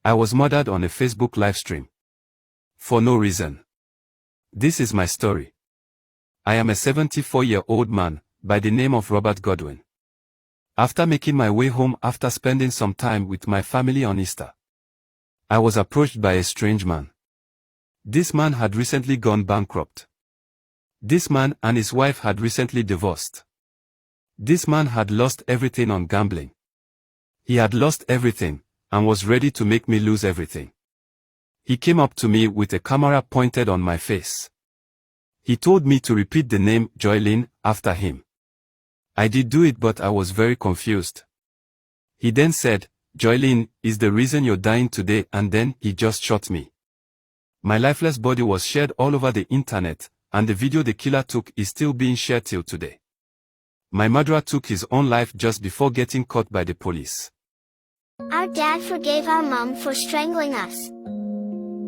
I was murdered on a Facebook livestream. For no reason. This is my story. I am a 74-year-old man, by the name of Robert Godwin. After making my way home after spending some time with my family on Easter, I was approached by a strange man. This man had recently gone bankrupt. This man and his wife had recently divorced. This man had lost everything on gambling. He had lost everything, and was ready to make me lose everything. He came up to me with a camera pointed on my face. He told me to repeat the name Joylyn after him. I did do it, but I was very confused. He then said, "Joylyn is the reason you're dying today," and then he just shot me. My lifeless body was shared all over the internet, and the video the killer took is still being shared till today. My murderer took his own life just before getting caught by the police. Our dad forgave our mom for strangling us.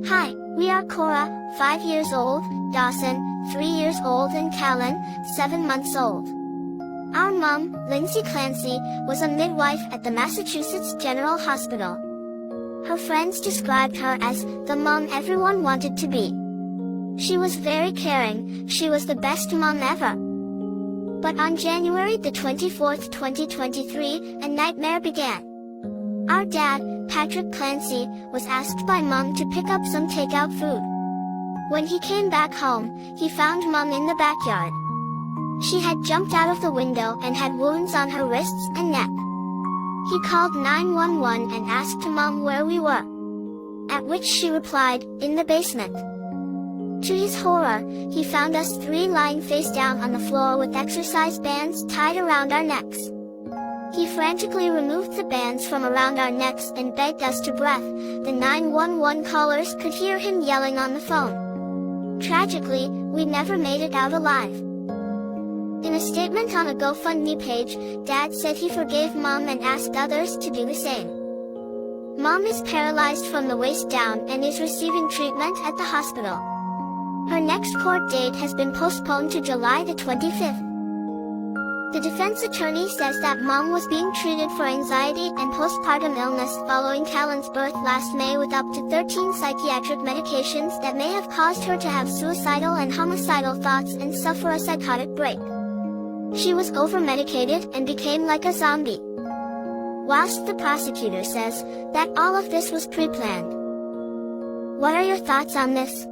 Hi, we are Cora, 5 years old, Dawson, 3 years old, and Callan, 7 months old. Our mom, Lindsay Clancy, was a midwife at the Massachusetts General Hospital. Her friends described her as the mom everyone wanted to be. She was very caring, she was the best mom ever. But on January the 24th, 2023, a nightmare began. Our dad, Patrick Clancy, was asked by Mom to pick up some takeout food. When he came back home, he found Mom in the backyard. She had jumped out of the window and had wounds on her wrists and neck. He called 911 and asked Mom where we were. At which she replied, "In the basement." To his horror, he found us 3 lying face down on the floor with exercise bands tied around our necks. He frantically removed the bands from around our necks and begged us to breath. The 911 callers could hear him yelling on the phone. Tragically, we never made it out alive. In a statement on a GoFundMe page, Dad said he forgave Mom and asked others to do the same. Mom is paralyzed from the waist down and is receiving treatment at the hospital. Her next court date has been postponed to July the 25th. The defense attorney says that Mom was being treated for anxiety and postpartum illness following Callan's birth last May with up to 13 psychiatric medications that may have caused her to have suicidal and homicidal thoughts and suffer a psychotic break. She was over-medicated and became like a zombie. Whilst the prosecutor says that all of this was pre-planned. What are your thoughts on this?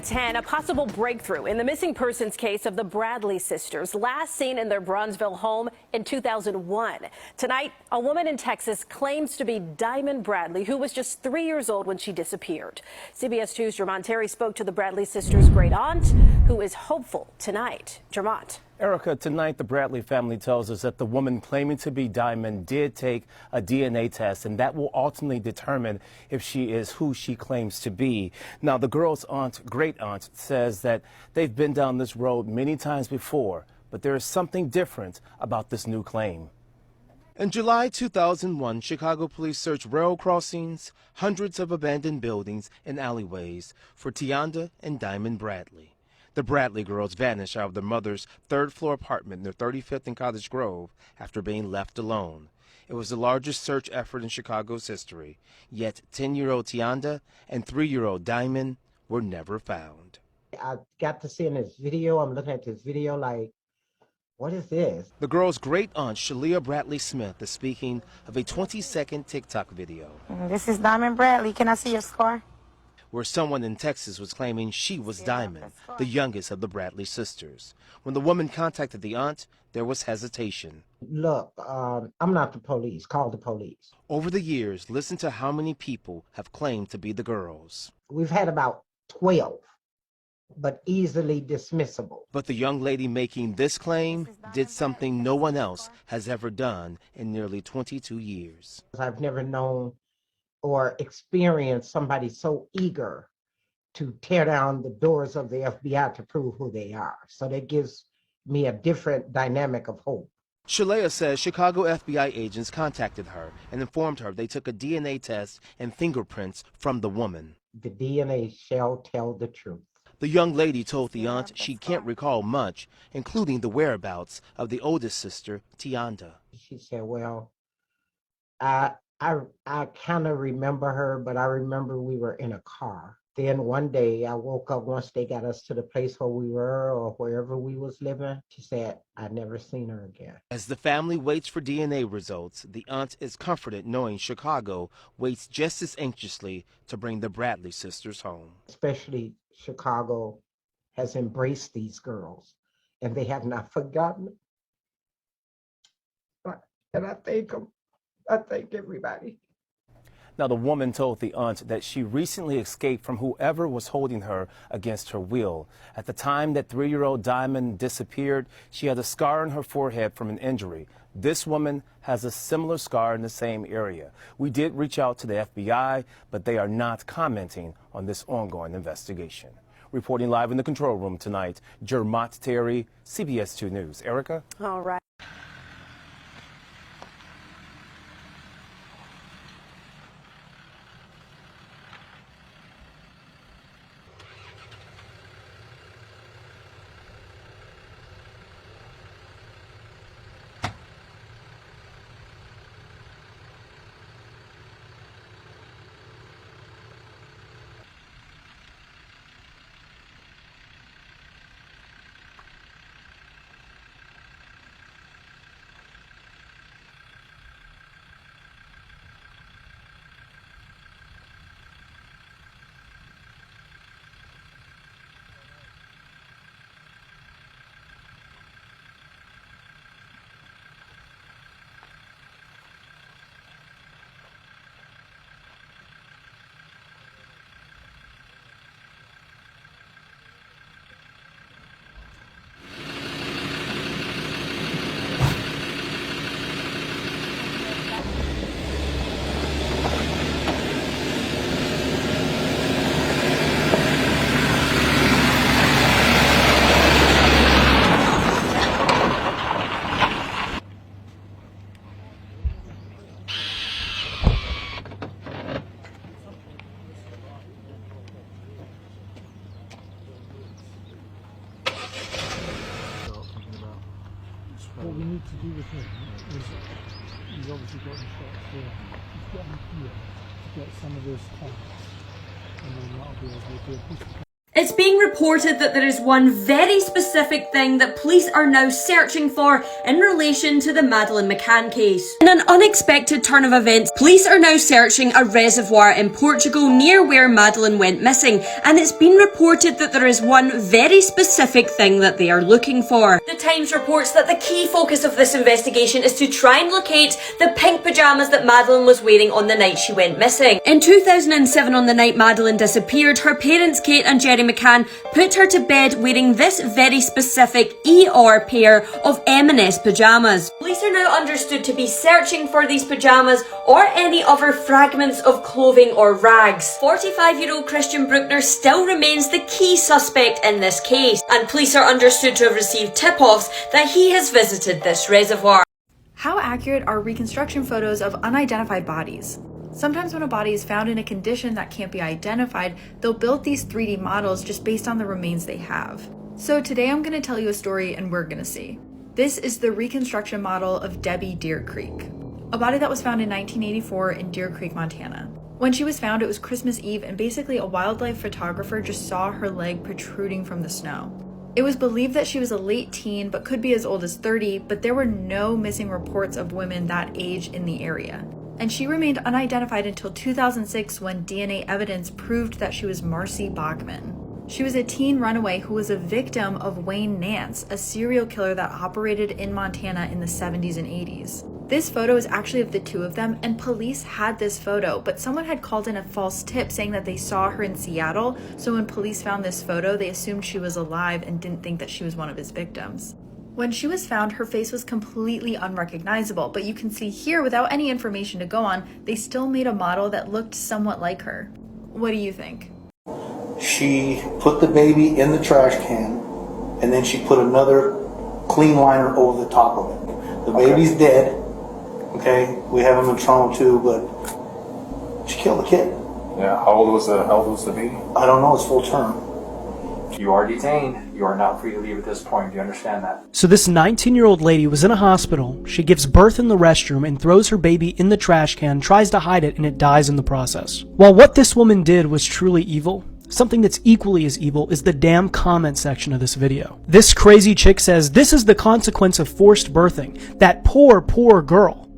10, a possible breakthrough in the missing persons case of the Bradley sisters, last seen in their Bronzeville home in 2001. Tonight, a woman in Texas claims to be Diamond Bradley, who was just 3 years old when she disappeared. CBS 2's Jermont Terry spoke to the Bradley sisters' great aunt, who is hopeful tonight. Jermont. Erica, tonight the Bradley family tells us that the woman claiming to be Diamond did take a DNA test, and that will ultimately determine if she is who she claims to be. Now, the girl's aunt, great aunt, says that they've been down this road many times before, but there is something different about this new claim. In July 2001, Chicago police searched rail crossings, hundreds of abandoned buildings, and alleyways for Tianda and Diamond Bradley. The Bradley girls vanished out of their mother's third-floor apartment near 35th and Cottage Grove after being left alone. It was the largest search effort in Chicago's history, yet 10-year-old Tianda and 3-year-old Diamond were never found. I got to see this video. I'm looking at this video like, what is this? The girl's great aunt, Shalia Bradley Smith, is speaking of a 20-second TikTok video. This is Diamond Bradley. Can I see your scar? Where someone in Texas was claiming she was Diamond, the youngest of the Bradley sisters. When the woman contacted the aunt, there was hesitation. Look, I'm not the police. Call the police. Over the years, listen to how many people have claimed to be the girls. We've had about 12, but easily dismissible. But the young lady making this claim did something no one else has ever done in nearly 22 years. I've never known or experienced somebody so eager to tear down the doors of the FBI to prove who they are. So that gives me a different dynamic of hope. Shalea says Chicago FBI agents contacted her and informed her they took a DNA test and fingerprints from the woman. The DNA shall tell the truth. The young lady told the aunt she can't recall much, including the whereabouts of the oldest sister, Tianda. She said, well, I I kind of remember her, but I remember we were in a car. Then one day I woke up once they got us to the place where we were or wherever we was living. She said, I'd never seen her again. As the family waits for DNA results, the aunt is comforted knowing Chicago waits just as anxiously to bring the Bradley sisters home. Especially Chicago has embraced these girls and they have not forgotten. And I thank them. I thank everybody. Now, the woman told the aunt that she recently escaped from whoever was holding her against her will. At the time that 3-year-old Diamond disappeared, she had a scar on her forehead from an injury. This woman has a similar scar in the same area. We did reach out to the FBI, but they are not commenting on this ongoing investigation. Reporting live in the control room tonight, Jermont Terry, CBS 2 News. Erica? All right. What we need to do with him is he's obviously got the shots here. He's got him here to get some of those tanks, and then that'll be able to do a piece of. It's being reported that there is one very specific thing that police are now searching for in relation to the Madeleine McCann case. In an unexpected turn of events, police are now searching a reservoir in Portugal near where Madeleine went missing, and it's been reported that there is one very specific thing that they are looking for. The Times reports that the key focus of this investigation is to try and locate the pink pyjamas that Madeleine was wearing on the night she went missing. In 2007, on the night Madeleine disappeared, her parents Kate and Jerry McCann put her to bed wearing this very specific ER pair of M&S pyjamas. Police are now understood to be searching for these pyjamas or any other fragments of clothing or rags. 45-year-old Christian Bruckner still remains the key suspect in this case, and police are understood to have received tip-offs that he has visited this reservoir. How accurate are reconstruction photos of unidentified bodies? Sometimes when a body is found in a condition that can't be identified, they'll build these 3D models just based on the remains they have. So today I'm going to tell you a story and we're going to see. This is the reconstruction model of Debbie Deer Creek, a body that was found in 1984 in Deer Creek, Montana. When she was found, it was Christmas Eve, and basically a wildlife photographer just saw her leg protruding from the snow. It was believed that she was a late teen but could be as old as 30, but there were no missing reports of women that age in the area. And she remained unidentified until 2006 when DNA evidence proved that she was Marcy Bachman. She was a teen runaway who was a victim of Wayne Nance, a serial killer that operated in Montana in the 70s and 80s. This photo is actually of the two of them, and police had this photo, but someone had called in a false tip saying that they saw her in Seattle, so when police found this photo, they assumed she was alive and didn't think that she was one of his victims. When she was found, her face was completely unrecognizable, but you can see here, without any information to go on, they still made a model that looked somewhat like her. What do you think? She put the baby in the trash can, and then she put another clean liner over the top of it. The baby's dead, okay? We have him in trauma too, but she killed the kid. Yeah, how old was the baby? I don't know, it's full term. You are detained. You are not free to leave at this point. Do you understand that? So this 19-year-old lady was in a hospital. She gives birth in the restroom and throws her baby in the trash can, tries to hide it, and it dies in the process. While what this woman did was truly evil, something that's equally as evil is the damn comment section of this video. This crazy chick says this is the consequence of forced birthing. That poor, poor girl.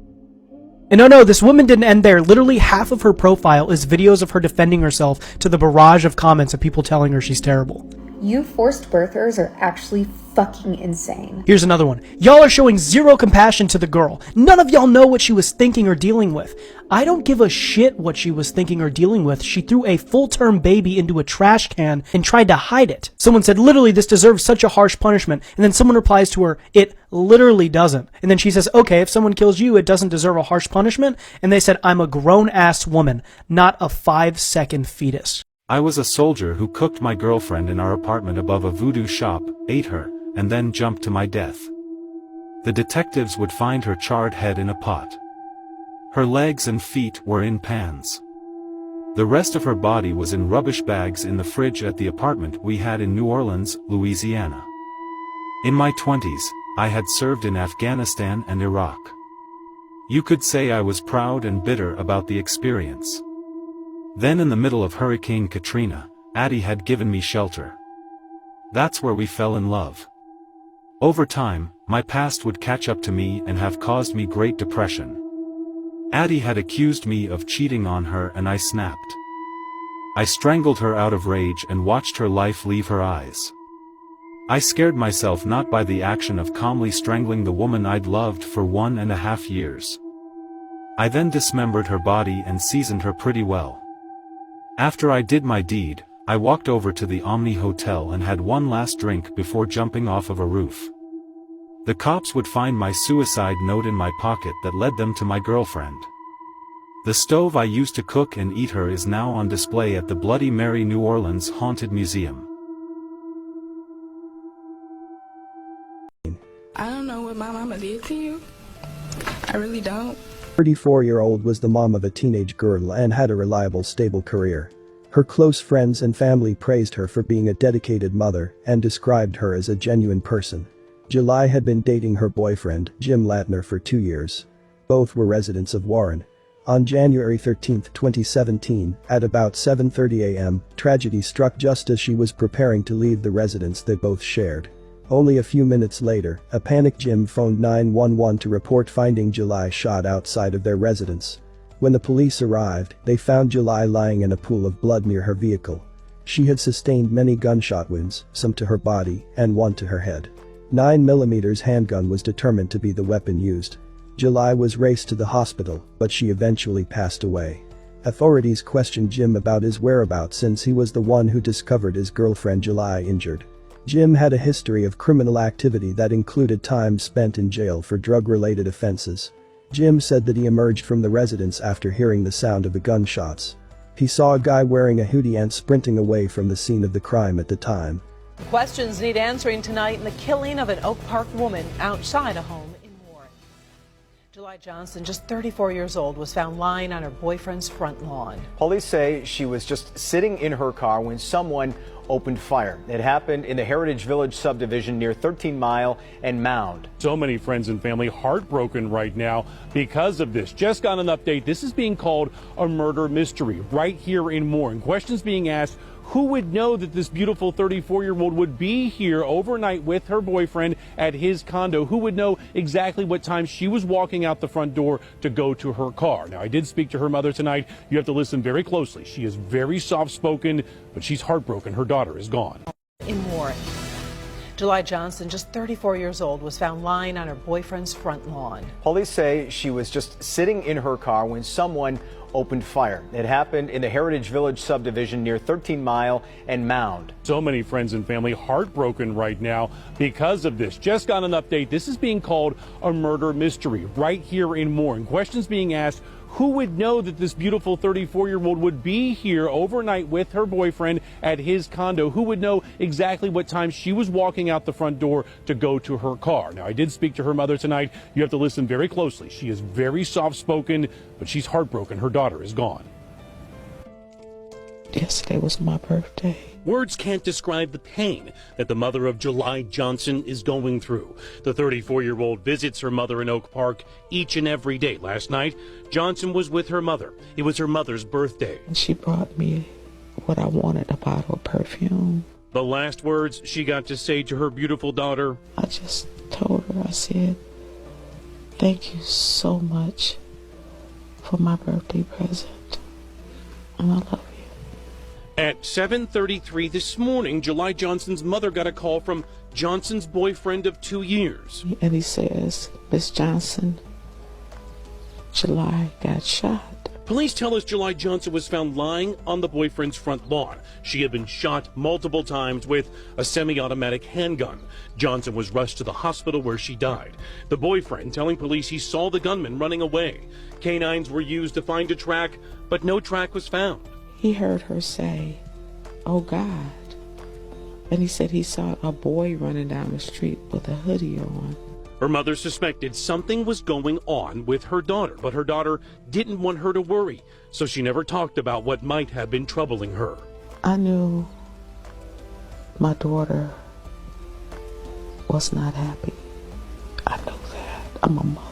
And no, this woman didn't end there. Literally half of her profile is videos of her defending herself to the barrage of comments of people telling her she's terrible. You forced birthers are actually fucking insane. Here's another one. Y'all are showing zero compassion to the girl. None of y'all know what she was thinking or dealing with. I don't give a shit what she was thinking or dealing with. She threw a full-term baby into a trash can and tried to hide it. Someone said, literally, this deserves such a harsh punishment. And then someone replies to her, it literally doesn't. And then she says, okay, if someone kills you, it doesn't deserve a harsh punishment. And they said, I'm a grown-ass woman, not a 5-second fetus. I was a soldier who cooked my girlfriend in our apartment above a voodoo shop, ate her, and then jumped to my death. The detectives would find her charred head in a pot. Her legs and feet were in pans. The rest of her body was in rubbish bags in the fridge at the apartment we had in New Orleans, Louisiana. In my 20s, I had served in Afghanistan and Iraq. You could say I was proud and bitter about the experience. Then in the middle of Hurricane Katrina, Addie had given me shelter. That's where we fell in love. Over time, my past would catch up to me and have caused me great depression. Addie had accused me of cheating on her and I snapped. I strangled her out of rage and watched her life leave her eyes. I scared myself not by the action of calmly strangling the woman I'd loved for 1.5 years. I then dismembered her body and seasoned her pretty well. After I did my deed, I walked over to the Omni Hotel and had one last drink before jumping off of a roof. The cops would find my suicide note in my pocket that led them to my girlfriend. The stove I used to cook and eat her is now on display at the Bloody Mary New Orleans Haunted Museum. I don't know what my mama did to you. I really don't. 34-year-old was the mom of a teenage girl and had a reliable, stable career. Her close friends and family praised her for being a dedicated mother and described her as a genuine person. July had been dating her boyfriend, Jim Latner, for 2 years. Both were residents of Warren. On January 13, 2017, at about 7:30 a.m., tragedy struck just as she was preparing to leave the residence they both shared. Only a few minutes later, a panicked Jim phoned 911 to report finding July shot outside of their residence. When the police arrived, they found July lying in a pool of blood near her vehicle. She had sustained many gunshot wounds, some to her body and one to her head. 9mm handgun was determined to be the weapon used. July was raced to the hospital, but she eventually passed away. Authorities questioned Jim about his whereabouts since he was the one who discovered his girlfriend July injured. Jim had a history of criminal activity that included time spent in jail for drug-related offenses. Jim said that he emerged from the residence after hearing the sound of the gunshots. He saw a guy wearing a hoodie and sprinting away from the scene of the crime at the time. Questions need answering tonight in the killing of an Oak Park woman outside a home in Warren. July Johnson, just 34 years old, was found lying on her boyfriend's front lawn. Police say she was just sitting in her car when someone opened fire. It happened in the Heritage Village subdivision near 13 Mile and Mound. So many friends and family heartbroken right now because of this. Just got an update. This is being called a murder mystery right here in Warren. Questions being asked. Who would know that this beautiful 34-year-old would be here overnight with her boyfriend at his condo? Who would know exactly what time she was walking out the front door to go to her car? Now, I did speak to her mother tonight. You have to listen very closely. She is very soft-spoken, but she's heartbroken. Her daughter is gone. In Warren. July Johnson, just 34 years old, was found lying on her boyfriend's front lawn. Police say she was just sitting in her car when someone opened fire. It happened in the Heritage Village subdivision near 13 Mile and Mound. So many friends and family heartbroken right now because of this. Just got an update. This is being called a murder mystery right here in Warren. Questions being asked. Who would know that this beautiful 34-year-old would be here overnight with her boyfriend at his condo? Who would know exactly what time she was walking out the front door to go to her car? Now, I did speak to her mother tonight. You have to listen very closely. She is very soft-spoken, but she's heartbroken. Her daughter is gone. Yesterday was my birthday. Words can't describe the pain that the mother of July Johnson is going through. The 34-year-old visits her mother in Oak Park each and every day. Last night, Johnson was with her mother. It was her mother's birthday. And she brought me what I wanted, a bottle of perfume. The last words she got to say to her beautiful daughter, I just told her, I said, thank you so much for my birthday present, and I love you. At 7:33 this morning, July Johnson's mother got a call from Johnson's boyfriend of 2 years. And he says, Miss Johnson, July got shot. Police tell us July Johnson was found lying on the boyfriend's front lawn. She had been shot multiple times with a semi-automatic handgun. Johnson was rushed to the hospital where she died. The boyfriend telling police he saw the gunman running away. Canines were used to find a track, but no track was found. He heard her say, oh God. And he said he saw a boy running down the street with a hoodie on. Her mother suspected something was going on with her daughter, but her daughter didn't want her to worry, so she never talked about what might have been troubling her. I knew my daughter was not happy. I know that. I'm a mother.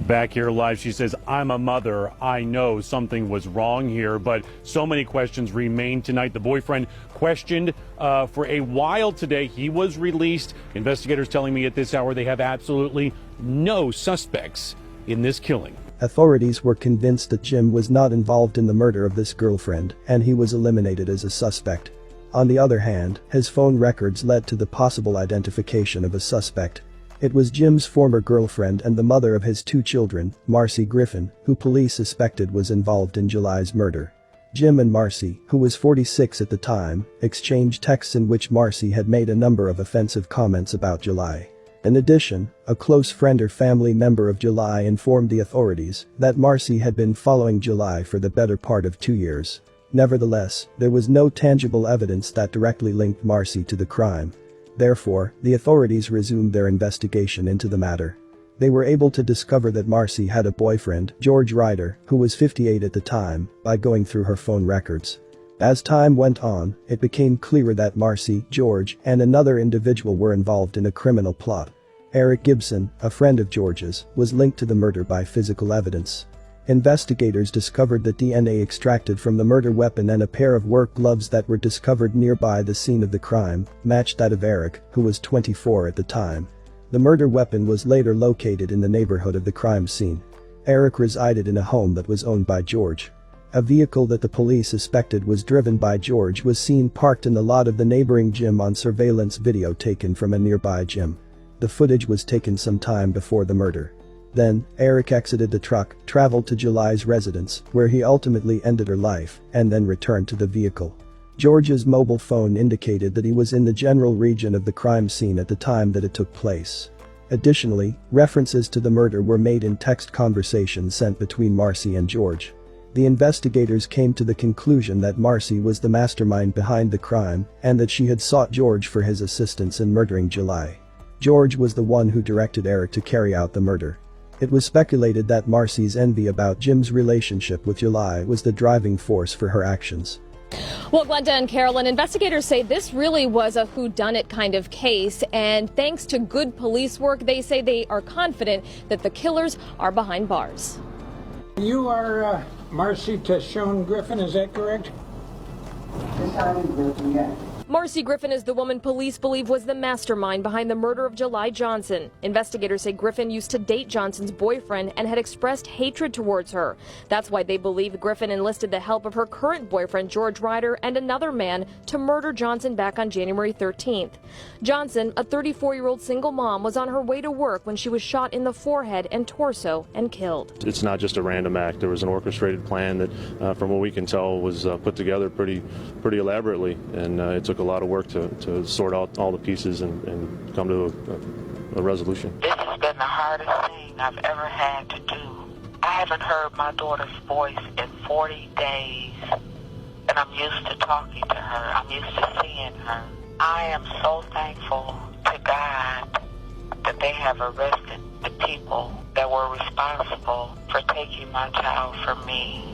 Back here live, she says, I'm a mother. I know something was wrong here, but so many questions remain tonight. The boyfriend questioned for a while today. He was released. Investigators telling me at this hour they have absolutely no suspects in this killing. Authorities were convinced that Jim was not involved in the murder of this girlfriend, and he was eliminated as a suspect. On the other hand, his phone records led to the possible identification of a suspect. It was Jim's former girlfriend and the mother of his 2 children, Marcy Griffin, who police suspected was involved in July's murder. Jim and Marcy, who was 46 at the time, exchanged texts in which Marcy had made a number of offensive comments about July. In addition, a close friend or family member of July informed the authorities that Marcy had been following July for the better part of 2 years. Nevertheless, there was no tangible evidence that directly linked Marcy to the crime. Therefore, the authorities resumed their investigation into the matter. They were able to discover that Marcy had a boyfriend, George Ryder, who was 58 at the time, by going through her phone records. As time went on, it became clearer that Marcy, George, and another individual were involved in a criminal plot. Eric Gibson, a friend of George's, was linked to the murder by physical evidence. Investigators discovered that DNA extracted from the murder weapon and a pair of work gloves that were discovered nearby the scene of the crime matched that of Eric, who was 24 at the time. The murder weapon was later located in the neighborhood of the crime scene. Eric resided in a home that was owned by George. A vehicle that the police suspected was driven by George was seen parked in the lot of the neighboring gym on surveillance video taken from a nearby gym. The footage was taken some time before the murder. Then, Eric exited the truck, traveled to July's residence, where he ultimately ended her life, and then returned to the vehicle. George's mobile phone indicated that he was in the general region of the crime scene at the time that it took place. Additionally, references to the murder were made in text conversations sent between Marcy and George. The investigators came to the conclusion that Marcy was the mastermind behind the crime, and that she had sought George for his assistance in murdering July. George was the one who directed Eric to carry out the murder. It was speculated that Marcy's envy about Jim's relationship with July was the driving force for her actions. Well, Glenda and Carolyn, investigators say this really was a whodunit kind of case, and thanks to good police work, they say they are confident that the killers are behind bars. You are Marcy Tashone Griffin, is that correct? Yes. Marcy Griffin is the woman police believe was the mastermind behind the murder of July Johnson. Investigators say Griffin used to date Johnson's boyfriend and had expressed hatred towards her. That's why they believe Griffin enlisted the help of her current boyfriend, George Ryder, and another man to murder Johnson back on January 13th. Johnson, a 34-year-old single mom, was on her way to work when she was shot in the forehead and torso and killed. It's not just a random act. There was an orchestrated plan that, from what we can tell, was put together pretty elaborately, and it took a lot of work to sort out all the pieces and come to a resolution. This has been the hardest thing I've ever had to do. I haven't heard my daughter's voice in 40 days, and I'm used to talking to her. I'm used to seeing her. I am so thankful to God that they have arrested the people that were responsible for taking my child from me.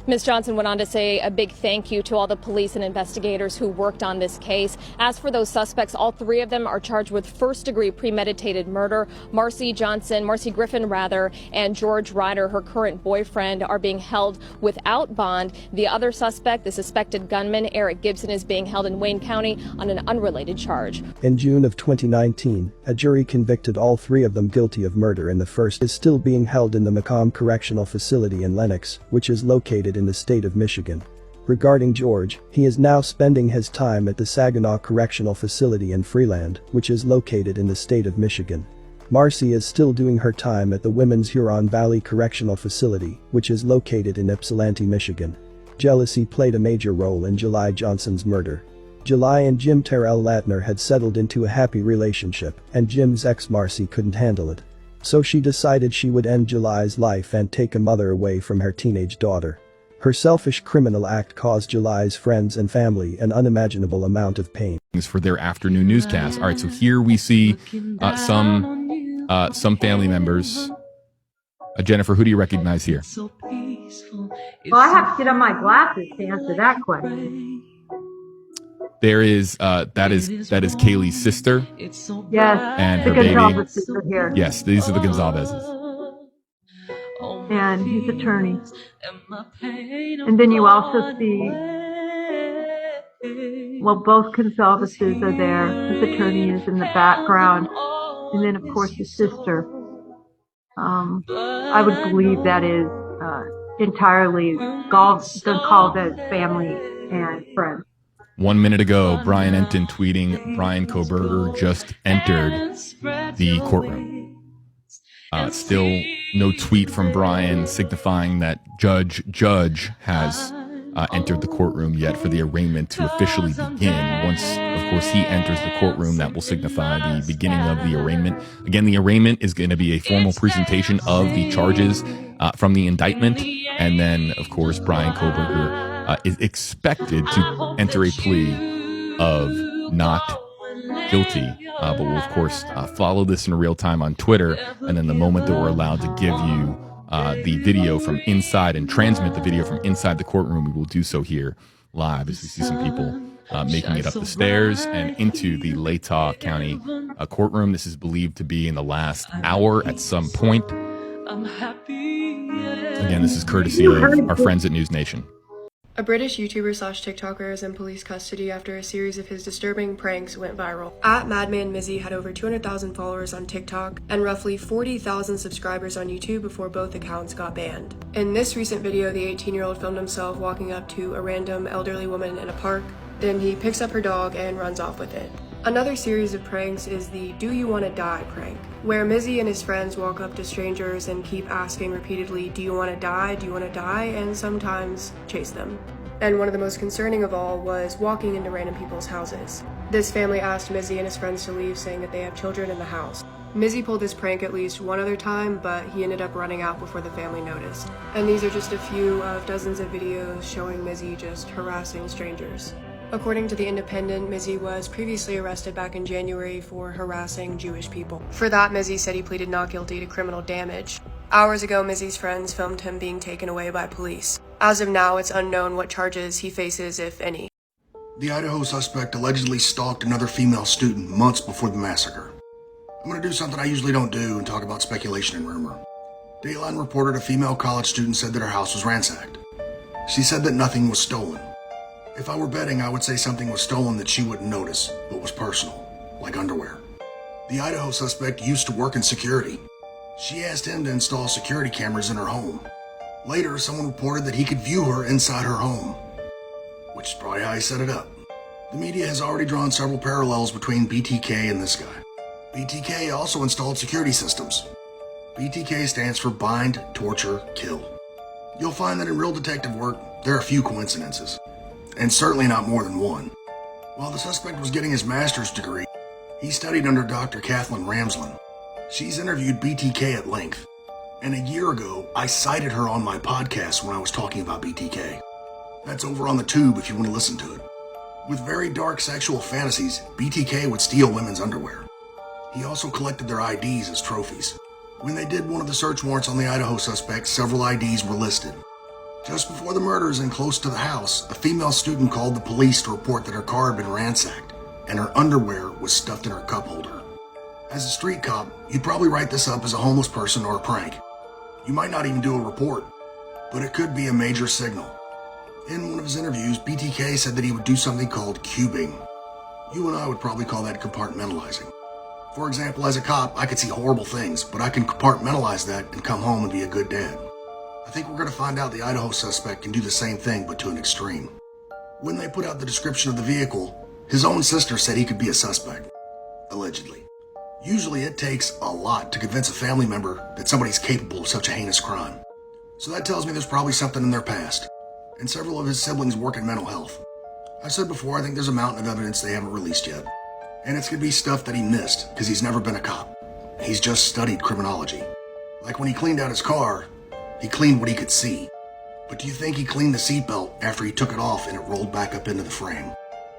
Ms. Johnson went on to say a big thank you to all the police and investigators who worked on this case. As for those suspects, all three of them are charged with first-degree premeditated murder. Marcy Griffin, and George Ryder, her current boyfriend, are being held without bond. The other suspect, the suspected gunman, Eric Gibson, is being held in Wayne County on an unrelated charge. In June of 2019, a jury convicted all three of them guilty of murder, and the first is still being held in the Macomb Correctional Facility in Lenox, which is located in the state of Michigan. Regarding George, he is now spending his time at the Saginaw Correctional Facility in Freeland, which is located in the state of Michigan. Marcy is still doing her time at the Women's Huron Valley Correctional Facility, which is located in Ypsilanti, Michigan. Jealousy played a major role in July Johnson's murder. July and Jim Terrell Latner had settled into a happy relationship, and Jim's ex Marcy couldn't handle it. So she decided she would end July's life and take a mother away from her teenage daughter. Her selfish criminal act caused July's friends and family an unimaginable amount of pain. For their afternoon newscast. All right, so here we see some family members. Jennifer, who do you recognize here? Well, I have to get on my glasses to answer that question. There is that is Kaylee's sister. Yes, and the her baby. Gonzalez sister here. Yes, these are the Gonzalezes. And his attorney. And then you also see, well, both Gonzaleses are there. His attorney is in the background. And then, of course, his sister. I would believe that is entirely Goncalves family and friends. 1 minute ago, Brian Enton tweeting, Brian Kohberger just entered the courtroom. Still no tweet from Brian signifying that Judge has entered the courtroom yet for the arraignment to officially begin. Once, of course, he enters the courtroom, that will signify the beginning of the arraignment. Again, the arraignment is going to be a formal presentation of the charges from the indictment. And then, of course, Brian Kohberger is expected to enter a plea of not guilty. But we'll, of course, follow this in real time on Twitter. And then the moment that we're allowed to give you the video from inside and transmit the video from inside the courtroom, we will do so here live as we see some people making it up the stairs and into the Latah County courtroom. This is believed to be in the last hour at some point. Again, this is courtesy of our friends at News Nation. A British YouTuber/TikToker is in police custody after a series of his disturbing pranks went viral. @Madman Mizzy had over 200,000 followers on TikTok and roughly 40,000 subscribers on YouTube before both accounts got banned. In this recent video, the 18-year-old filmed himself walking up to a random elderly woman in a park. Then he picks up her dog and runs off with it. Another series of pranks is the Do You Wanna Die prank, where Mizzy and his friends walk up to strangers and keep asking repeatedly, do you wanna die, do you wanna die, and sometimes chase them. And one of the most concerning of all was walking into random people's houses. This family asked Mizzy and his friends to leave, saying that they have children in the house. Mizzy pulled this prank at least one other time, but he ended up running out before the family noticed. And these are just a few of dozens of videos showing Mizzy just harassing strangers. According to The Independent, Mizzy was previously arrested back in January for harassing Jewish people. For that, Mizzy said he pleaded not guilty to criminal damage. Hours ago, Mizzy's friends filmed him being taken away by police. As of now, it's unknown what charges he faces, if any. The Idaho suspect allegedly stalked another female student months before the massacre. I'm going to do something I usually don't do and talk about speculation and rumor. Dateline reported a female college student said that her house was ransacked. She said that nothing was stolen. If I were betting, I would say something was stolen that she wouldn't notice, but was personal, like underwear. The Idaho suspect used to work in security. She asked him to install security cameras in her home. Later, someone reported that he could view her inside her home, which is probably how he set it up. The media has already drawn several parallels between BTK and this guy. BTK also installed security systems. BTK stands for Bind, Torture, Kill. You'll find that in real detective work, there are few coincidences, and certainly not more than one. While the suspect was getting his master's degree, he studied under Dr. Kathleen Ramsland. She's interviewed BTK at length, and a year ago, I cited her on my podcast when I was talking about BTK. That's over on the tube if you want to listen to it. With very dark sexual fantasies, BTK would steal women's underwear. He also collected their IDs as trophies. When they did one of the search warrants on the Idaho suspect, several IDs were listed. Just before the murders and close to the house, a female student called the police to report that her car had been ransacked and her underwear was stuffed in her cup holder. As a street cop, you'd probably write this up as a homeless person or a prank. You might not even do a report, but it could be a major signal. In one of his interviews, BTK said that he would do something called cubing. You and I would probably call that compartmentalizing. For example, as a cop, I could see horrible things, but I can compartmentalize that and come home and be a good dad. I think we're going to find out the Idaho suspect can do the same thing, but to an extreme. When they put out the description of the vehicle, his own sister said he could be a suspect. Allegedly. Usually it takes a lot to convince a family member that somebody's capable of such a heinous crime. So that tells me there's probably something in their past. And several of his siblings work in mental health. I've said before, I think there's a mountain of evidence they haven't released yet. And it's going to be stuff that he missed, because he's never been a cop. He's just studied criminology. Like when he cleaned out his car, he cleaned what he could see. But do you think he cleaned the seatbelt after he took it off and it rolled back up into the frame?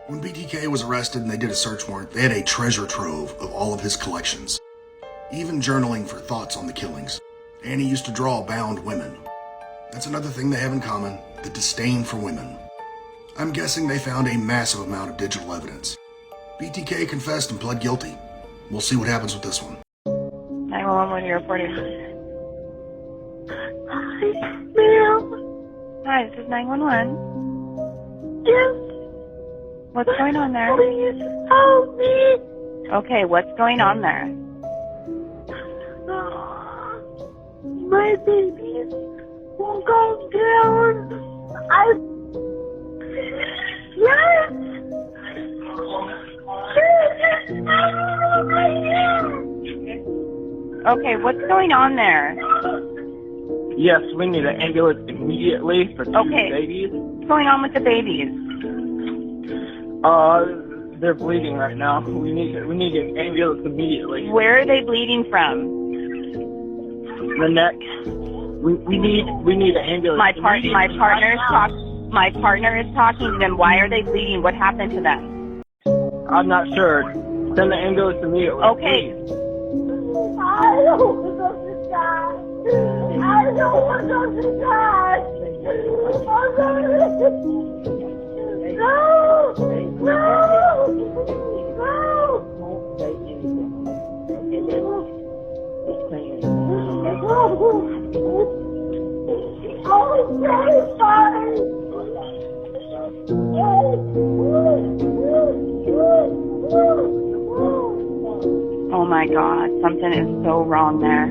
When BTK was arrested and they did a search warrant, they had a treasure trove of all of his collections. Even journaling for thoughts on the killings. And he used to draw bound women. That's another thing they have in common, the disdain for women. I'm guessing they found a massive amount of digital evidence. BTK confessed and pled guilty. We'll see what happens with this one. 911, what are you reporting? Hi, ma'am. Hi, this is 911. Yes. What's going on there? Please help me. Okay, what's going on there? My babies won't go down. Yes. Okay, what's going on there? Yes, we need an ambulance immediately for two babies. What's going on with the babies? They're bleeding right now. We need an ambulance immediately. Where are they bleeding from? The neck. We need an ambulance. My partner is talking to them. Why are they bleeding? What happened to them? I'm not sure. Send the ambulance immediately. Okay. Please. I don't want them to die. I don't want them to die. Oh my God, something is so wrong there.